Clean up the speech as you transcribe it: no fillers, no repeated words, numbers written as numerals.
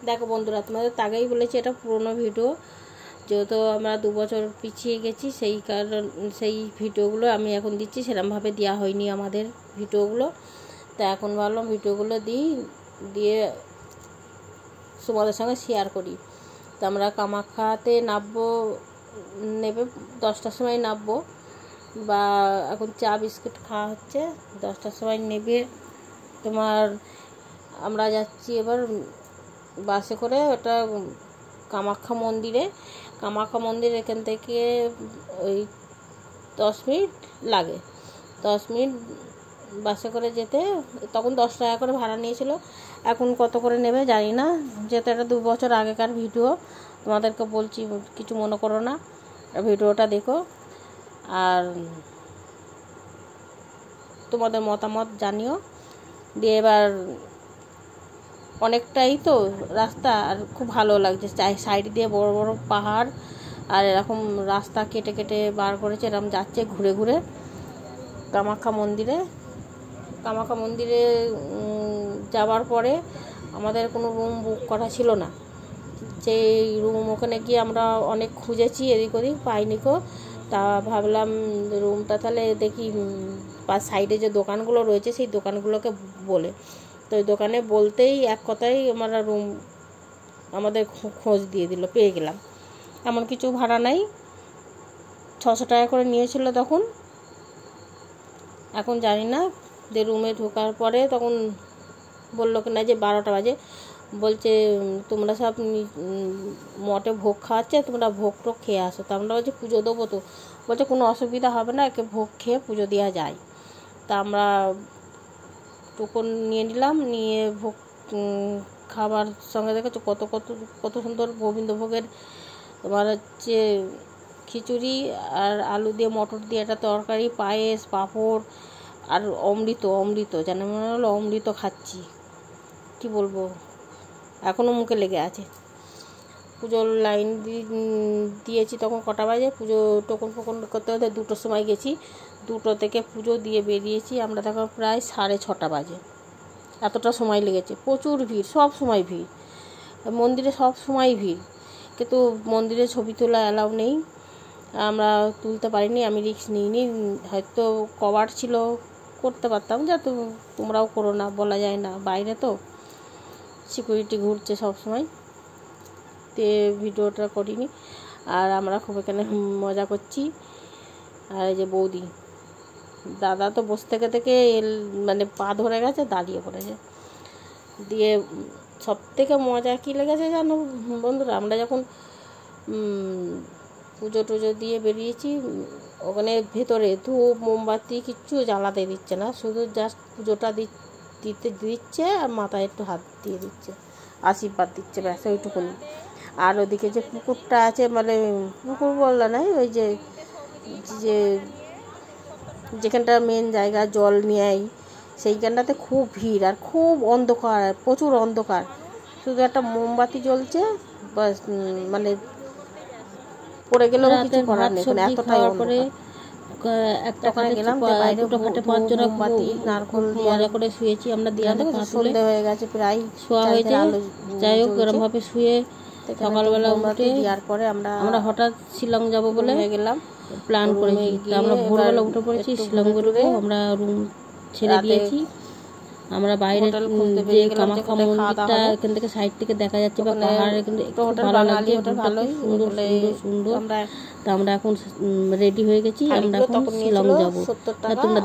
দেখো বন্ধুরা, তোমাদের আগেই বলেছি এটা পুরনো ভিডিও, যেহেতু আমরা 2 বছর পিছিয়ে গেছি সেই কারণ সেই ভিডিওগুলো আমি এখন দিচ্ছি। সেরকমভাবে দেওয়া হয়নি আমাদের ভিডিওগুলো, তা এখন ভাবলাম ভিডিওগুলো দিয়ে তোমাদের সঙ্গে শেয়ার করি। তো আমরা কামাখ্যাতে নেবে 10টার সময় নামবো, বা এখন চা বিস্কুট খাওয়া হচ্ছে, 10টার সময় নেবে। আমরা যাচ্ছি এবার বাসে করে, ওটা কামাখ্যা মন্দির এখান থেকে ওই 10 মিনিট লাগে। 10 মিনিট বাসে করে যেতে, তখন 10 টাকা করে ভাড়া নিয়েছিল, এখন কত করে নেবে জানি না। যেহেতু এটা 2 বছর আগেকার ভিডিও, তোমাদেরকে বলছি, কিছু মনে করো না, ভিডিওটা দেখো আর তোমাদের মতামত জানিও। দিয়ে এবার অনেকটাই তো রাস্তা, আর খুব ভালো লাগছে, সাইড দিয়ে বড় বড় পাহাড়, আর এরকম রাস্তা কেটে কেটে বার করেছে, এরকম যাচ্ছে ঘুরে ঘুরে কামাখ্যা মন্দিরে যাওয়ার পরে আমাদের কোনো রুম বুক করা ছিল না। সেই রুম ওখানে গিয়ে আমরা অনেক খুঁজেছি, এদিক ওদিক পাইনিকো। তা ভাবলাম রুমটা তাহলে দেখি সাইডে যে দোকানগুলো রয়েছে সেই দোকানগুলোকে বলে, তো ওই দোকানে বলতেই এক কথাই আমরা রুম আমাদের খোঁজ দিয়ে দিল, পেয়ে গেলাম। এমন কিছু ভাড়া নাই, 600 টাকা করে নিয়েছিল তখন। এখন জানি না, যে রুমে ঢোকার পরে তখন বললো কি না যে 12টা বাজে, বলছে তোমরা সব মঠে ভোগ খাওয়াচ্ছে, তোমরা ভোগ টোগ খেয়ে আসো। তা আমরা বলছি পুজো দেবো তো, বলছে কোনো অসুবিধা হবে না, একে ভোগ খেয়ে পুজো দেওয়া যায়। তা আমরা টোকন নিয়ে নিলাম, নিয়ে ভোগ খাবার সঙ্গে দেখেছো কত সুন্দর গোবিন্দভোগের তোমার হচ্ছে খিচুড়ি আর আলু দিয়ে মটর দিয়ে একটা তরকারি, পায়েস, পাঁপড় আর অমৃত যেন মনে হলো অমৃত খাচ্ছি, কি বলবো, এখনও মুখে লেগে আছে। পুজোর লাইন দিয়েছি তখন কটা বাজে, পুজো টোকন করতে করতে 2টোর সময় গেছি, 2টো থেকে পুজো দিয়ে বেরিয়েছি আমরা, তখন প্রায় 6:30 বাজে। এতটা সময় লেগেছে, প্রচুর ভিড়, সব সময় ভিড় মন্দিরে, সব সময় ভিড়, কিন্তু মন্দিরে ছবি তোলা অ্যালাউ নেই, আমরা তুলতে পারিনি, আমি রিস্ক নিইনি। হয়তো কভার ছিল, করতে পারতাম, যা তোমরাও করো না, বলা যায় না, বাইরে তো সিকিউরিটি ঘুরছে সব সময়, তে ভিডিওটা করিনি। আর আমরা খুব এখানে মজা করছি। আর এই যে বৌদি দাদা তো বসে থেকে মানে পা ধরে গেছে, দাঁড়িয়ে পড়েছে। দিয়ে সব থেকে মজা কী লেগেছে জানো বন্ধুরা, আমরা যখন পুজো টুজো দিয়ে বেরিয়েছি, ওখানে ভেতরে ধূপ মোমবাতি কিচ্ছু জ্বালাতে দিচ্ছে না, শুধু জাস্ট পুজোটা দিচ্ছে আর মাথায় একটু হাত দিয়ে দিচ্ছে, আশীর্বাদ দিচ্ছে, ব্যাস ওইটুকুনি। আর ওদিকে যে পুকুরটা আছে, মানে পুকুর বললে না, ওই যে যেখানটা মেন জায়গা জল নেয়, সেইখানটাতে খুব ভিড় আর খুব অন্ধকার, প্রচুর অন্ধকার, শুধু একটা মোমবাতি জ্বলছে, বাস, মানে পড়ে গেলেও কিছু করার নেই, এতটাই পরে একটা ওখানে গেলাম, দুটো খাটে 5 জনা মোমবাতি নারকল দিয়ে করে শুয়েছি আমরা, দিয়ে সন্ধে হয়ে গেছে, প্রায় শোয়া হয়েছে। যাই হোক, এরমভাবে শুয়ে সকালবেলা উঠে দেওয়ার পরে আমরা হঠাৎ শিলং যাব বলে হয়ে গেলাম, প্ল্যান করেছি। আমরা ভোরবেলা উঠে পড়েছি, শিলং বেরোবো, আমরা রুম ছেড়ে দিয়েছি। আমরা বাইরে যে কামাখ্যা মন্দিরটা এখান থেকে সাইড থেকে দেখা যাচ্ছে, বা পাহাড় কিন্তু একটু ভালো লাগছে, সুন্দর। তা আমরা এখন রেডি হয়ে গেছি, আমরা এখন শিলং যাবো, তোমরা